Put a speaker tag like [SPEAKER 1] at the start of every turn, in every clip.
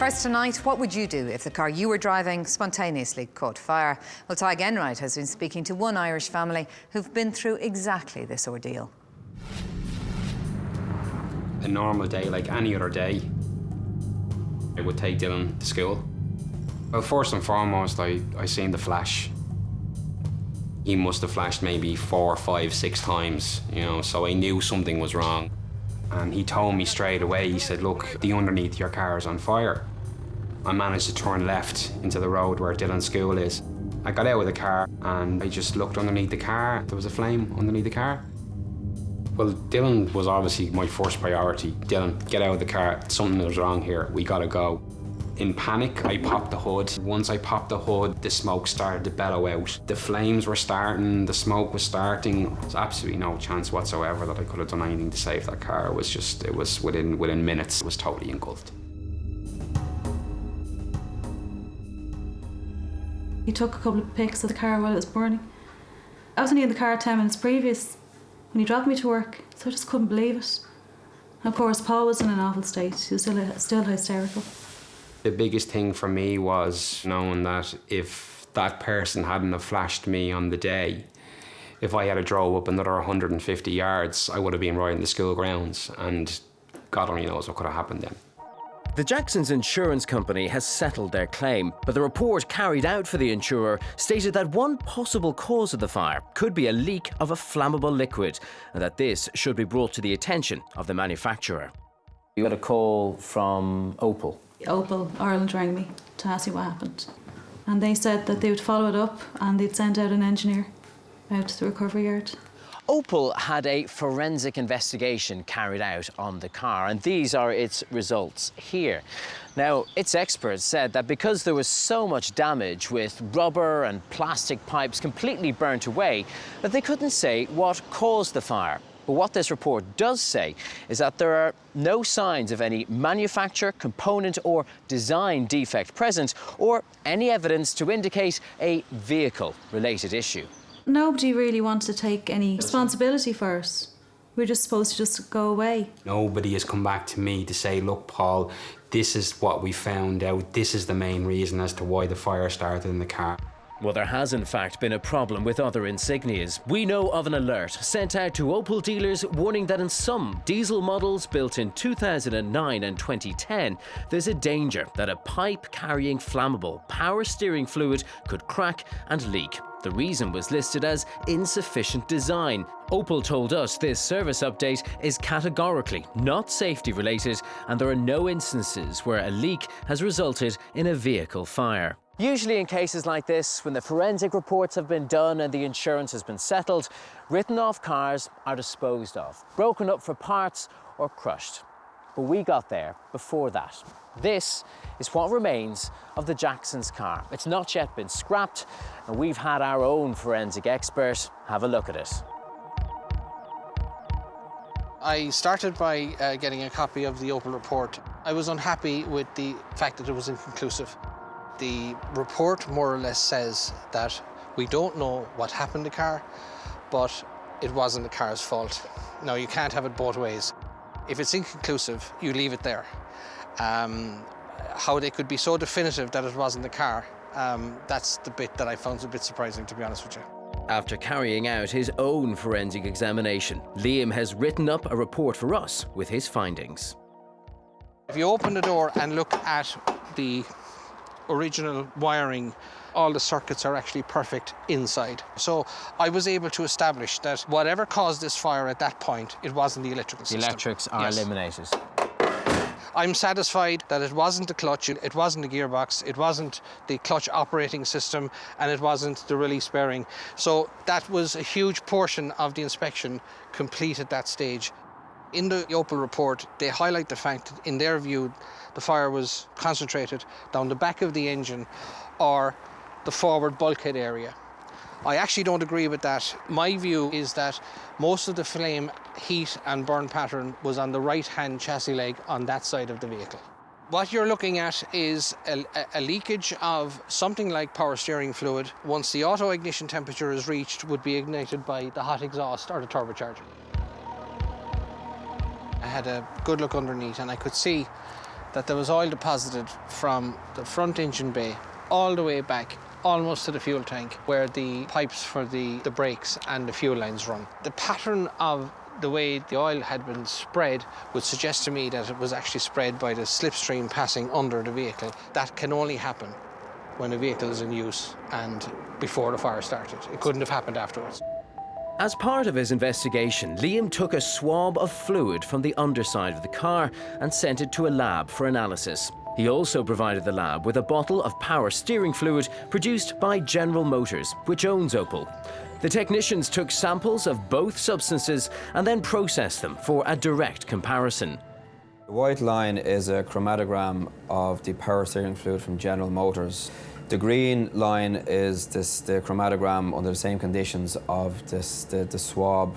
[SPEAKER 1] First tonight, what would you do if the car you were driving spontaneously caught fire? Well, Tadhg Enright has been speaking to one Irish family who've been through exactly this ordeal.
[SPEAKER 2] A normal day, like any other day, I would take Dylan to school. Well, first and foremost, I seen the flash. He must have flashed maybe 4, 5, 6 times, you know, so I knew something was wrong. And he told me straight away, he said, look, the underneath your car is on fire. I managed to turn left into the road where Dylan's school is. I got out of the car and I just looked underneath the car. There was a flame underneath the car. Well, Dylan was obviously my first priority. Dylan, get out of the car. Something was wrong here. We gotta go. In panic, I popped the hood. Once I popped the hood, the smoke started to bellow out. The flames were starting, the smoke was starting. There's absolutely no chance whatsoever that I could have done anything to save that car. It was within minutes, it was totally engulfed.
[SPEAKER 3] He took a couple of pics of the car while it was burning. I was only in the car 10 minutes previous when he dropped me to work, so I just couldn't believe it. And of course, Paul was in an awful state. He was still hysterical.
[SPEAKER 2] The biggest thing for me was knowing that if that person hadn't have flashed me on the day, if I had drove up another 150 yards, I would have been right in the school grounds, and God only knows what could have happened then.
[SPEAKER 4] The Jacksons' insurance company has settled their claim, but the report carried out for the insurer stated that one possible cause of the fire could be a leak of a flammable liquid, and that this should be brought to the attention of the manufacturer.
[SPEAKER 5] You got a call from Opel.
[SPEAKER 3] Opel Ireland rang me to ask me what happened. And they said that they would follow it up and they'd send out an engineer out to the recovery yard.
[SPEAKER 4] Opel had a forensic investigation carried out on the car, and these are its results here. Now, its experts said that because there was so much damage with rubber and plastic pipes completely burnt away, that they couldn't say what caused the fire. But what this report does say is that there are no signs of any manufacture, component or design defect present, or any evidence to indicate a vehicle-related issue.
[SPEAKER 3] Nobody really wants to take any responsibility for it. We're just supposed to just go away.
[SPEAKER 2] Nobody has come back to me to say, look, Paul, this is what we found out. This is the main reason as to why the fire started in the car.
[SPEAKER 4] Well, there has in fact been a problem with other Insignias. We know of an alert sent out to Opel dealers warning that in some diesel models built in 2009 and 2010, there's a danger that a pipe carrying flammable power steering fluid could crack and leak. The reason was listed as insufficient design. Opel told us this service update is categorically not safety related, and there are no instances where a leak has resulted in a vehicle fire. Usually in cases like this, when the forensic reports have been done and the insurance has been settled, written off cars are disposed of, broken up for parts or crushed. But we got there before that. This is what remains of the Jacksons' car. It's not yet been scrapped, and we've had our own forensic expert have a look at it.
[SPEAKER 6] I started by getting a copy of the Opel report. I was unhappy with the fact that it was inconclusive. The report more or less says that we don't know what happened to the car, but it wasn't the car's fault. Now, you can't have it both ways. If it's inconclusive, you leave it there. How they could be so definitive that it wasn't the car, that's the bit that I found a bit surprising, to be honest with you.
[SPEAKER 4] After carrying out his own forensic examination, Liam has written up a report for us with his findings.
[SPEAKER 6] If you open the door and look at the original wiring, all the circuits are actually perfect inside. So I was able to establish that whatever caused this fire at that point, it wasn't the electrical system.
[SPEAKER 4] The electrics are eliminated.
[SPEAKER 6] I'm satisfied that it wasn't the clutch, it wasn't the gearbox, it wasn't the clutch operating system, and it wasn't the release bearing. So that was a huge portion of the inspection complete at that stage. In the Opel report, they highlight the fact that, in their view, the fire was concentrated down the back of the engine or the forward bulkhead area. I actually don't agree with that. My view is that most of the flame, heat and burn pattern was on the right-hand chassis leg on that side of the vehicle. What you're looking at is a leakage of something like power steering fluid. Once the auto ignition temperature is reached, would be ignited by the hot exhaust or the turbocharger. I had a good look underneath and I could see that there was oil deposited from the front engine bay all the way back, almost to the fuel tank, where the pipes for the brakes and the fuel lines run. The pattern of the way the oil had been spread would suggest to me that it was actually spread by the slipstream passing under the vehicle. That can only happen when a vehicle is in use and before the fire started. It couldn't have happened afterwards.
[SPEAKER 4] As part of his investigation, Liam took a swab of fluid from the underside of the car and sent it to a lab for analysis. He also provided the lab with a bottle of power steering fluid produced by General Motors, which owns Opel. The technicians took samples of both substances and then processed them for a direct comparison.
[SPEAKER 7] The white line is a chromatogram of the power steering fluid from General Motors. The green line is the chromatogram under the same conditions of the swab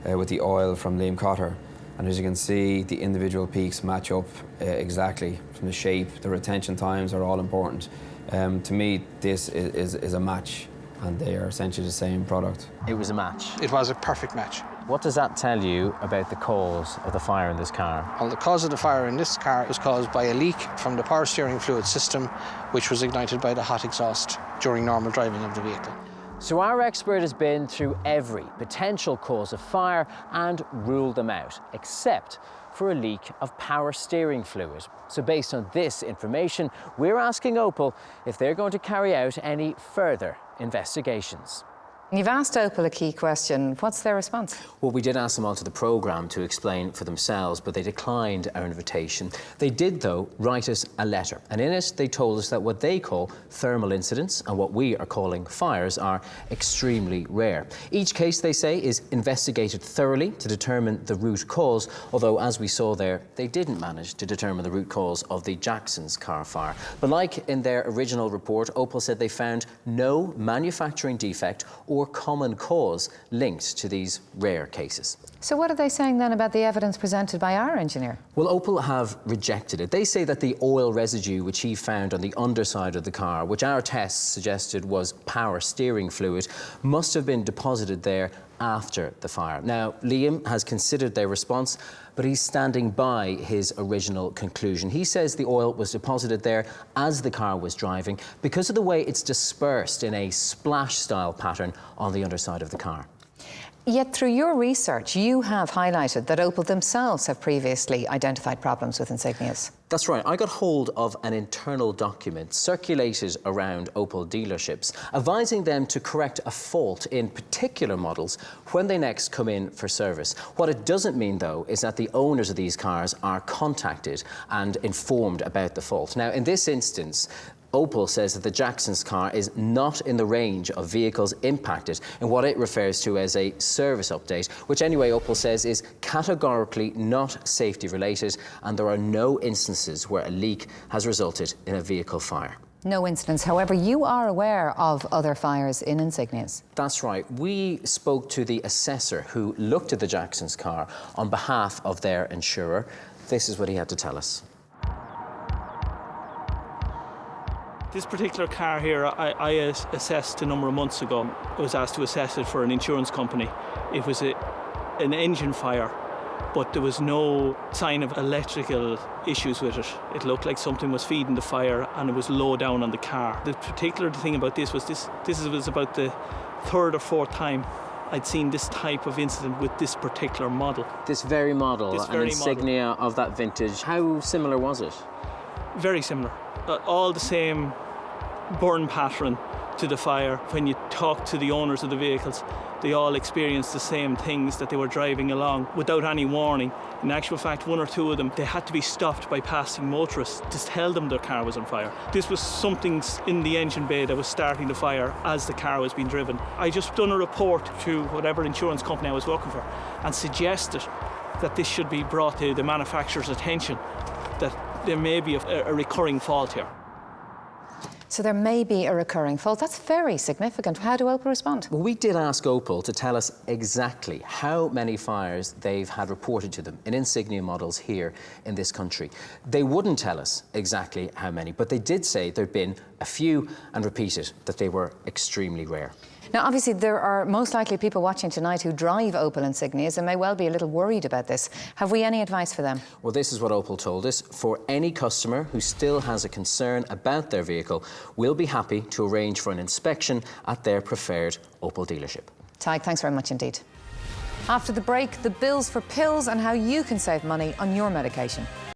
[SPEAKER 7] with the oil from Liam Cotter. And as you can see, the individual peaks match up exactly from the shape. The retention times are all important. To me, this is a match, and they are essentially the same product.
[SPEAKER 5] It was a match.
[SPEAKER 6] It was a perfect match.
[SPEAKER 5] What does that tell you about the cause of the fire in this car?
[SPEAKER 6] Well, the cause of the fire in this car was caused by a leak from the power steering fluid system, which was ignited by the hot exhaust during normal driving of the vehicle.
[SPEAKER 5] So our expert has been through every potential cause of fire and ruled them out, except for a leak of power steering fluid. So based on this information, we're asking Opel if they're going to carry out any further investigations.
[SPEAKER 1] You've asked Opel a key question. What's their response?
[SPEAKER 4] Well, we did ask them onto the programme to explain for themselves, but they declined our invitation. They did, though, write us a letter, and in it they told us that what they call thermal incidents and what we are calling fires are extremely rare. Each case, they say, is investigated thoroughly to determine the root cause, although, as we saw there, they didn't manage to determine the root cause of the Jackson's car fire. But like in their original report, Opel said they found no manufacturing defect or common cause linked to these rare cases.
[SPEAKER 1] So what are they saying then about the evidence presented by our engineer?
[SPEAKER 4] Well, Opel have rejected it. They say that the oil residue which he found on the underside of the car, which our tests suggested was power steering fluid, must have been deposited there after the fire. Now, Liam has considered their response, but he's standing by his original conclusion. He says the oil was deposited there as the car was driving because of the way it's dispersed in a splash-style pattern on the underside of the car.
[SPEAKER 1] Yet through your research, you have highlighted that Opel themselves have previously identified problems with Insignias.
[SPEAKER 4] That's right. I got hold of an internal document circulated around Opel dealerships, advising them to correct a fault in particular models when they next come in for service. What it doesn't mean, though, is that the owners of these cars are contacted and informed about the fault. Now, in this instance, Opel says that the Jackson's car is not in the range of vehicles impacted in what it refers to as a service update, which anyway Opel says is categorically not safety related, and there are no instances where a leak has resulted in a vehicle fire.
[SPEAKER 1] No incidents. However, you are aware of other fires in Insignias.
[SPEAKER 4] That's right. We spoke to the assessor who looked at the Jackson's car on behalf of their insurer. This is what he had to tell us.
[SPEAKER 8] This particular car here, I assessed a number of months ago. I was asked to assess it for an insurance company. It was an engine fire, but there was no sign of electrical issues with it. It looked like something was feeding the fire and it was low down on the car. The particular thing about this was this was about the third or fourth time I'd seen this type of incident with this particular model.
[SPEAKER 5] This very model,
[SPEAKER 8] This very
[SPEAKER 5] an Insignia
[SPEAKER 8] model.
[SPEAKER 5] of that vintage. How similar was it?
[SPEAKER 8] Very similar. All the same burn pattern to the fire. When you talk to the owners of the vehicles, they all experienced the same things, that they were driving along without any warning. In actual fact, one or two of them, they had to be stopped by passing motorists to tell them their car was on fire. This was something in the engine bay that was starting the fire as the car was being driven. I just done a report to whatever insurance company I was working for and suggested that this should be brought to the manufacturer's attention, that there may be a recurring fault here.
[SPEAKER 1] So there may be a recurring fault. That's very significant. How do Opel respond?
[SPEAKER 4] Well, we did ask Opel to tell us exactly how many fires they've had reported to them in Insignia models here in this country. They wouldn't tell us exactly how many, but they did say there'd been a few and repeated that they were extremely rare.
[SPEAKER 1] Now, obviously, there are most likely people watching tonight who drive Opel Insignias and may well be a little worried about this. Have we any advice for them?
[SPEAKER 5] Well, this is what Opel told us. For any customer who still has a concern about their vehicle, we'll be happy to arrange for an inspection at their preferred Opel dealership.
[SPEAKER 1] Tadhg, thanks very much indeed. After the break, the bills for pills and how you can save money on your medication.